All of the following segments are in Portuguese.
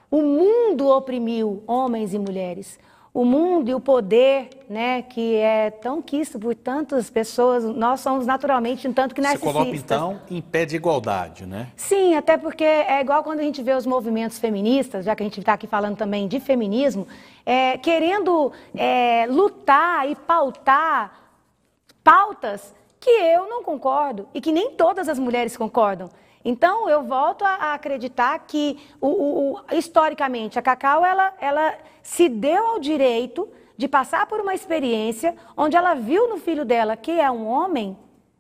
O mundo oprimiu homens e mulheres. O mundo e o poder, né, que é tão quisto por tantas pessoas, nós somos naturalmente um tanto que narcisistas. Você coloca, então, em pé de igualdade, né? Sim, até porque é igual quando a gente vê os movimentos feministas, já que a gente está aqui falando também de feminismo, querendo lutar e pautar pautas que eu não concordo e que nem todas as mulheres concordam. Então, eu volto a acreditar que, historicamente, a Cacau, ela se deu ao direito de passar por uma experiência onde ela viu no filho dela, que é um homem,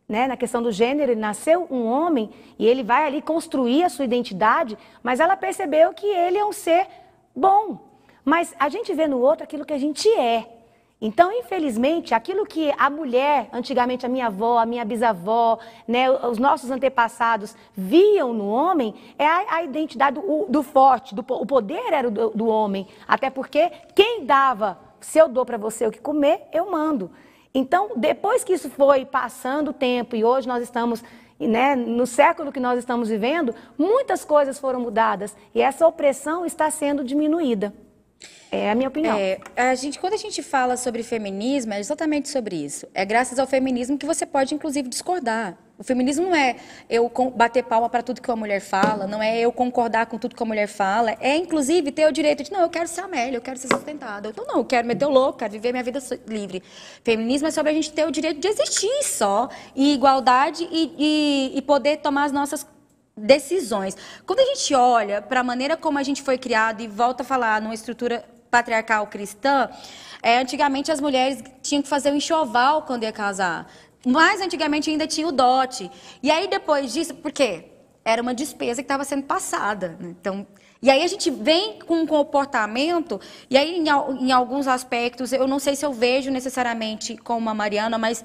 né, na questão do gênero, ele nasceu um homem e ele vai ali construir a sua identidade, mas ela percebeu que ele é um ser bom. Mas a gente vê no outro aquilo que a gente é. Então, infelizmente, aquilo que a mulher, antigamente a minha avó, a minha bisavó, né, os nossos antepassados viam no homem, é a identidade do forte, o poder era do homem. Até porque quem dava, se eu dou para você o que comer, eu mando. Então, depois que isso foi passando o tempo e hoje nós estamos, né, no século que nós estamos vivendo, muitas coisas foram mudadas e essa opressão está sendo diminuída. É a minha opinião. Quando a gente fala sobre feminismo, é exatamente sobre isso. É graças ao feminismo que você pode, inclusive, discordar. O feminismo não é eu bater palma para tudo que uma mulher fala, não é eu concordar com tudo que a mulher fala, é, inclusive, ter o direito de, não, eu quero ser a Amélia, eu quero ser sustentada. Então, não, eu quero meter o louco, quero viver minha vida livre. Feminismo é sobre a gente ter o direito de existir só, e igualdade e poder tomar as nossas decisões. Quando a gente olha para a maneira como a gente foi criado e volta a falar numa estrutura patriarcal cristã, antigamente as mulheres tinham que fazer o enxoval quando ia casar. Mas antigamente ainda tinha o dote. E aí depois disso, por quê? Era uma despesa que estava sendo passada, né? Então, e aí a gente vem com um comportamento, e aí em alguns aspectos, eu não sei se eu vejo necessariamente como a Mariana, mas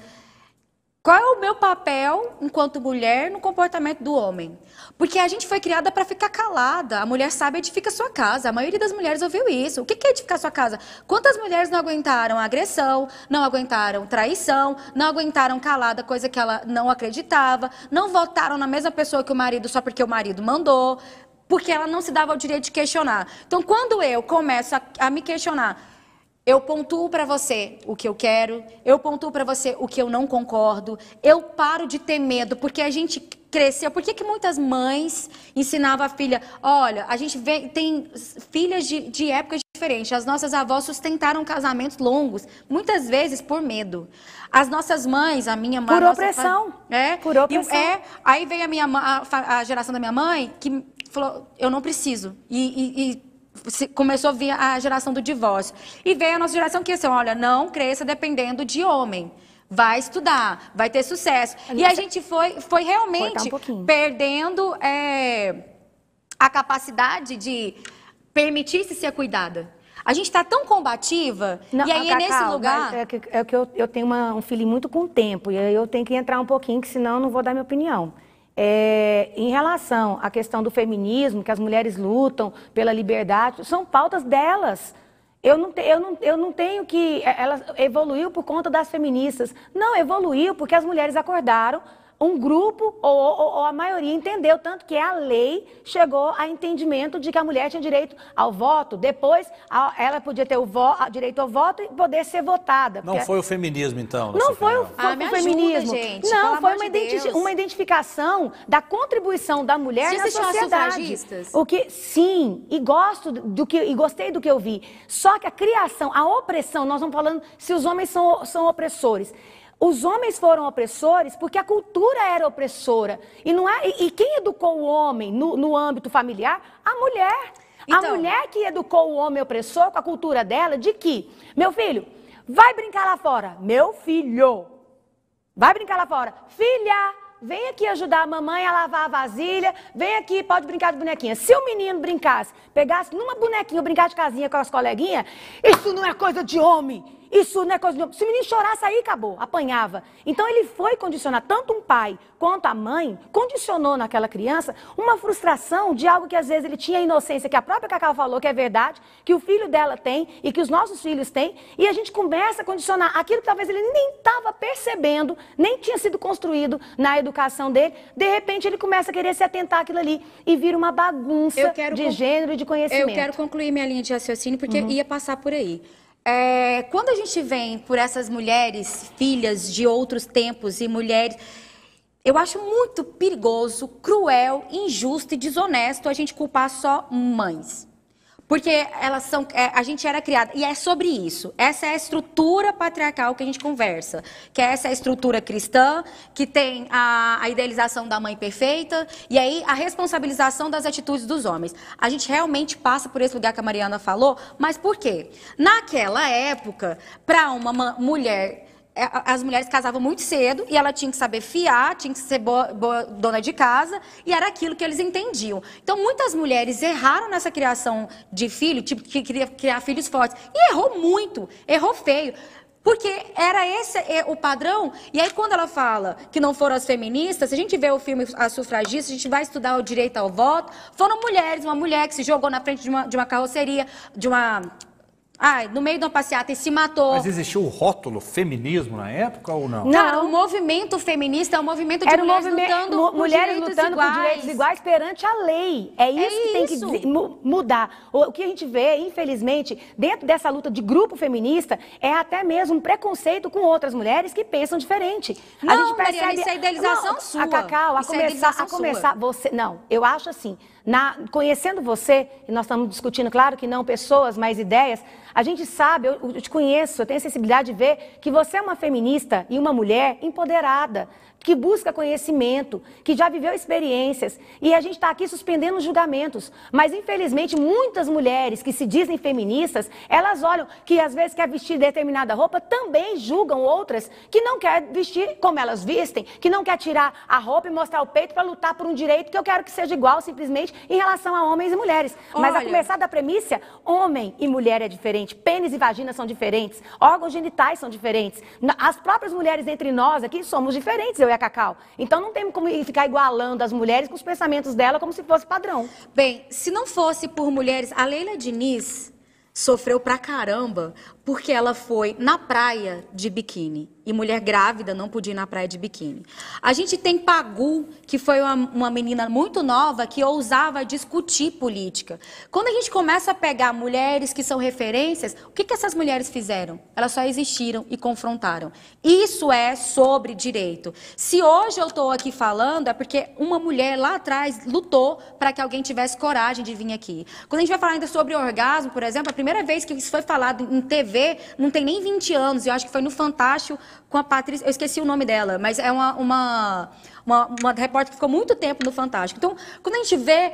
qual é o meu papel, enquanto mulher, no comportamento do homem? Porque a gente foi criada para ficar calada. A mulher sabe edifica sua casa. A maioria das mulheres ouviu isso. O que é edificar sua casa? Quantas mulheres não aguentaram agressão, não aguentaram traição, não aguentaram calada, coisa que ela não acreditava, não votaram na mesma pessoa que o marido só porque o marido mandou, porque ela não se dava o direito de questionar. Então, quando eu começo a me questionar, eu pontuo para você o que eu quero, eu pontuo para você o que eu não concordo, eu paro de ter medo, porque a gente cresceu. Por que muitas mães ensinavam a filha, olha, a gente tem filhas de épocas diferentes, as nossas avós sustentaram casamentos longos, muitas vezes por medo. As nossas mães, a minha mãe... Por opressão. Por opressão. Aí veio a geração da minha mãe, que falou, eu não preciso. Começou a vir a geração do divórcio. E veio a nossa geração que assim, olha, não cresça dependendo de homem. Vai estudar, vai ter sucesso. E a gente foi realmente perdendo a capacidade de permitir-se ser cuidada. A gente está tão combativa, não, e aí Cacau, nesse lugar... É que eu tenho um feeling muito com o tempo, e aí eu tenho que entrar um pouquinho, que senão eu não vou dar minha opinião. Em relação à questão do feminismo, que as mulheres lutam pela liberdade, são pautas delas. Eu não tenho que... Ela evoluiu por conta das feministas. Não, evoluiu porque as mulheres acordaram, um grupo ou a maioria entendeu, tanto que a lei chegou a entendimento de que a mulher tinha direito ao voto, depois ela podia ter o direito ao voto e poder ser votada. Não foi o feminismo, então? Não foi o feminismo. Gente, não, foi uma identificação da contribuição da mulher na sociedade. O que, sim, e gostei do que eu vi. Só que a criação, a opressão, nós vamos falando se os homens são opressores. Os homens foram opressores porque a cultura era opressora. E quem educou o homem no âmbito familiar? A mulher. Então, a mulher que educou o homem opressor com a cultura dela de que, meu filho, vai brincar lá fora. Meu filho, vai brincar lá fora. Filha, vem aqui ajudar a mamãe a lavar a vasilha. Vem aqui, pode brincar de bonequinha. Se o menino brincasse, pegasse numa bonequinha, brincar de casinha com as coleguinhas, isso não é coisa de homem. Isso não é coisa de... Se o menino chorasse, aí acabou, apanhava. Então ele foi condicionar, tanto um pai quanto a mãe, condicionou naquela criança uma frustração de algo que às vezes ele tinha inocência, que a própria Cacau falou que é verdade, que o filho dela tem e que os nossos filhos têm, e a gente começa a condicionar aquilo que talvez ele nem estava percebendo, nem tinha sido construído na educação dele, de repente ele começa a querer se atentar àquilo ali e vira uma bagunça de gênero e de conhecimento. Eu quero concluir minha linha de raciocínio, porque ia passar por aí. Quando a gente vem por essas mulheres, filhas de outros tempos e mulheres... Eu acho muito perigoso, cruel, injusto e desonesto a gente culpar só mães. Porque elas são, a gente era criada, e é sobre isso. Essa é a estrutura patriarcal que a gente conversa. Que essa é a estrutura cristã, que tem a idealização da mãe perfeita, e aí a responsabilização das atitudes dos homens. A gente realmente passa por esse lugar que a Mariana falou, mas por quê? Naquela época, para uma mulher... As mulheres casavam muito cedo e ela tinha que saber fiar, tinha que ser boa dona de casa, e era aquilo que eles entendiam. Então, muitas mulheres erraram nessa criação de filho, tipo, que queria criar filhos fortes. E errou muito, errou feio. Porque era esse o padrão. E aí, quando ela fala que não foram as feministas, se a gente vê o filme As Sufragistas, a gente vai estudar o direito ao voto, foram mulheres, uma mulher que se jogou na frente de uma carroceria, no meio de uma passeata e se matou. Mas existiu o rótulo feminismo na época ou não? Cara, o movimento feminista é um movimento de mulheres lutando por direitos iguais perante a lei. É isso que tem que mudar. O que a gente vê, infelizmente, dentro dessa luta de grupo feminista, é até mesmo um preconceito com outras mulheres que pensam diferente. Não, a gente percebe... Mariana, isso é idealização sua. A Cacau, a começar você... Não, eu acho assim... Conhecendo você, e nós estamos discutindo, claro que não pessoas, mas ideias, a gente sabe, eu te conheço, eu tenho a sensibilidade de ver que você é uma feminista e uma mulher empoderada, que busca conhecimento, que já viveu experiências, e a gente está aqui suspendendo os julgamentos. Mas, infelizmente, muitas mulheres que se dizem feministas, elas olham que às vezes quer vestir determinada roupa, também julgam outras que não quer vestir como elas vestem, que não quer tirar a roupa e mostrar o peito para lutar por um direito que eu quero que seja igual, simplesmente, em relação a homens e mulheres. Mas a começar da premissa, homem e mulher é diferente, pênis e vagina são diferentes, órgãos genitais são diferentes. As próprias mulheres entre nós aqui somos diferentes, eu e a Cacau. Então não tem como ficar igualando as mulheres com os pensamentos dela como se fosse padrão. Bem, se não fosse por mulheres, a Leila Diniz sofreu pra caramba porque ela foi na praia de biquíni. E mulher grávida não podia ir na praia de biquíni. A gente tem Pagu, que foi uma menina muito nova que ousava discutir política. Quando a gente começa a pegar mulheres que são referências, o que essas mulheres fizeram? Elas só existiram e confrontaram. Isso é sobre direito. Se hoje eu estou aqui falando, é porque uma mulher lá atrás lutou para que alguém tivesse coragem de vir aqui. Quando a gente vai falar ainda sobre orgasmo, por exemplo, a primeira vez que isso foi falado em TV, não tem nem 20 anos, eu acho que foi no Fantástico com a Patrícia, eu esqueci o nome dela, mas é uma repórter que ficou muito tempo no Fantástico. Então, quando a gente vê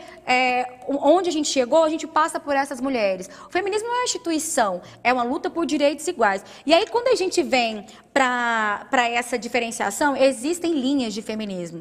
onde a gente chegou, a gente passa por essas mulheres. O feminismo não é uma instituição, é uma luta por direitos iguais. E aí, quando a gente vem para essa diferenciação, existem linhas de feminismo.